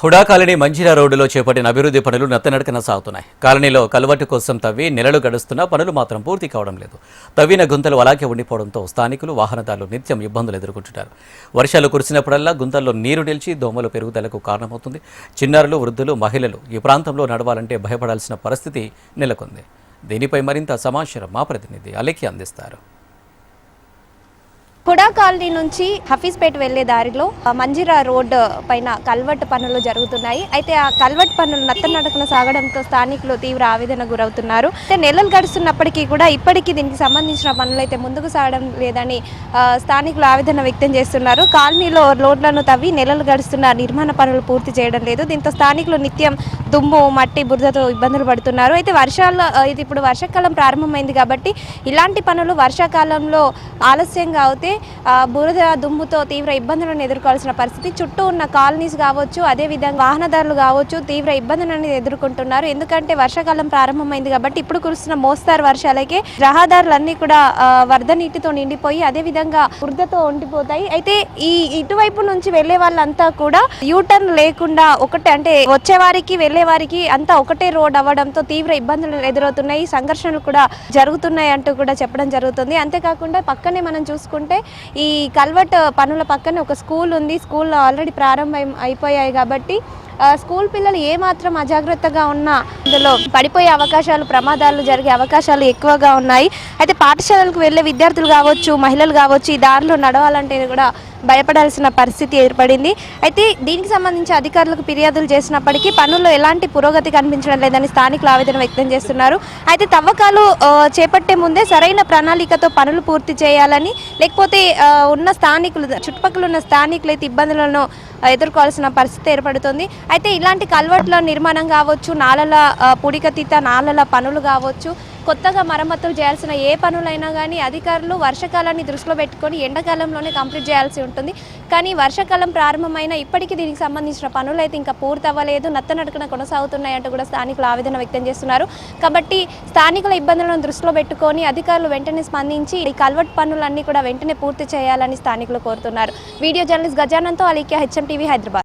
Hooda colony Manjeera రోడ్డులో చేపట్టిన అభివృద్ధి పనులు నత్తనడకన సాగుతున్నాయి. కాలనీలో కలువట్టు కోసం తవ్వి నెలలు గడుస్తున్నా పనులు మాత్రం పూర్తి కావడం లేదు. తవ్విన గుంతలు అలాగే ఉండిపోవడంతో స్థానికులు, వాహనదారులు నిత్యం ఇబ్బందులు ఎదుర్కొంటున్నారు. వర్షాలు కురిసినప్పుడల్లా గుంతల్లో నీరు నిలిచి దోమల పెరుగుదలకు కారణమవుతుంది. చిన్నారులు, వృద్ధులు, మహిళలు ఈ ప్రాంతంలో నడవాలంటే భయపడాల్సిన పరిస్థితి నెలకొంది. దీనిపై మరింత సమాచారం మా ప్రతినిధి అలెకి అందిస్తారు. హుడా కాలనీ నుంచి హఫీజ్పేట వెళ్లే దారిలో మంజిరా రోడ్ పైన కల్వర్ట్ పనులు జరుగుతున్నాయి. అయితే ఆ కల్వర్ట్ పనులు నత్తనడకన సాగడంతో స్థానికులు తీవ్ర ఆవేదన గురవుతున్నారు. అయితే నెలలు గడుస్తున్నప్పటికీ కూడా ఇప్పటికీ దీనికి సంబంధించిన పనులు అయితే ముందుకు సాగడం లేదని స్థానికులు ఆవేదన వ్యక్తం చేస్తున్నారు. కాలనీలో రోడ్లను తవ్వి నెలలు గడుస్తున్న నిర్మాణ పనులు పూర్తి చేయడం లేదు. దీంతో స్థానికులు నిత్యం దుమ్ము, మట్టి, బురదతో ఇబ్బందులు పడుతున్నారు. అయితే ఇది ఇప్పుడు వర్షాకాలం ప్రారంభమైంది కాబట్టి ఇలాంటి పనులు వర్షాకాలంలో ఆలస్యంగా అవుతే బురద, దుమ్ముతో తీవ్ర ఇబ్బందులను ఎదుర్కోవాల్సిన పరిస్థితి. చుట్టూ ఉన్న కాలనీస్ కావచ్చు, అదేవిధంగా వాహనదారులు కావచ్చు తీవ్ర ఇబ్బందులను ఎదుర్కొంటున్నారు. ఎందుకంటే వర్షాకాలం ప్రారంభమైంది కాబట్టి ఇప్పుడు కురుస్తున్న మోస్తారు వర్షాలకే రహదారులన్నీ కూడా వరద నీటితో నిండిపోయి అదేవిధంగా బురదతో ఉండిపోతాయి. అయితే ఇటువైపు నుంచి వెళ్లే వాళ్ళంతా కూడా యూటర్న్ లేకుండా ఒకటే, అంటే వచ్చేవారికి వెళ్లే వారికి అంతా ఒకటే రోడ్ అవ్వడంతో తీవ్ర ఇబ్బందులు ఎదురవుతున్నాయి. సంఘర్షణలు కూడా జరుగుతున్నాయి అంటూ కూడా చెప్పడం జరుగుతుంది. అంతేకాకుండా పక్కనే మనం చూసుకుంటే ఈ కల్వర్ట్ పనుల పక్కనే ఒక స్కూల్ ఉంది. స్కూల్ ఆల్రెడీ ప్రారంభం అయిపోయాయి కాబట్టి స్కూల్ పిల్లలు ఏమాత్రం అజాగ్రత్తగా ఉన్నా ఇందులో పడిపోయే అవకాశాలు, ప్రమాదాలు జరిగే అవకాశాలు ఎక్కువగా ఉన్నాయి. అయితే పాఠశాలలకు వెళ్ళే విద్యార్థులు కావచ్చు, మహిళలు కావచ్చు ఈ దారిలో నడవాలంటే కూడా భయపడాల్సిన పరిస్థితి ఏర్పడింది. అయితే దీనికి సంబంధించి అధికారులకు ఫిర్యాదులు చేసినప్పటికీ పనుల్లో ఎలాంటి పురోగతి కనిపించడం లేదని స్థానికులు ఆవేదన వ్యక్తం చేస్తున్నారు. అయితే తవ్వకాలు చేపట్టే ముందే సరైన ప్రణాళికతో పనులు పూర్తి చేయాలని, లేకపోతే ఉన్న స్థానికులు, చుట్టుపక్కల ఉన్న స్థానికులు అయితే ఇబ్బందులను ఎదుర్కోవాల్సిన పరిస్థితి ఏర్పడుతుంది. అయితే ఇలాంటి కల్వర్ట్ల నిర్మాణం కావచ్చు, నాలల పూడికతీత నాలల పనులు కావచ్చు, కొత్తగా మరమ్మతులు చేయాల్సిన ఏ పనులైనా కానీ అధికారులు వర్షాకాలాన్ని దృష్టిలో పెట్టుకొని ఎండాకాలంలోనే కంప్లీట్ చేయాల్సి ఉంటుంది. కానీ వర్షాకాలం ప్రారంభమైన ఇప్పటికీ దీనికి సంబంధించిన పనులు అయితే ఇంకా పూర్తి అవ్వలేదు, నత్తనడకన కొనసాగుతున్నాయంటూ కూడా స్థానికులు ఆవేదన వ్యక్తం చేస్తున్నారు. కాబట్టి స్థానికుల ఇబ్బందులను దృష్టిలో పెట్టుకొని అధికారులు వెంటనే స్పందించి ఈ కల్వర్ట్ పనులన్నీ కూడా వెంటనే పూర్తి చేయాలని స్థానికులు కోరుతున్నారు. వీడియో జర్నలిస్ట్ గజానంతో అలీకియా, HM TV, హైదరాబాద్.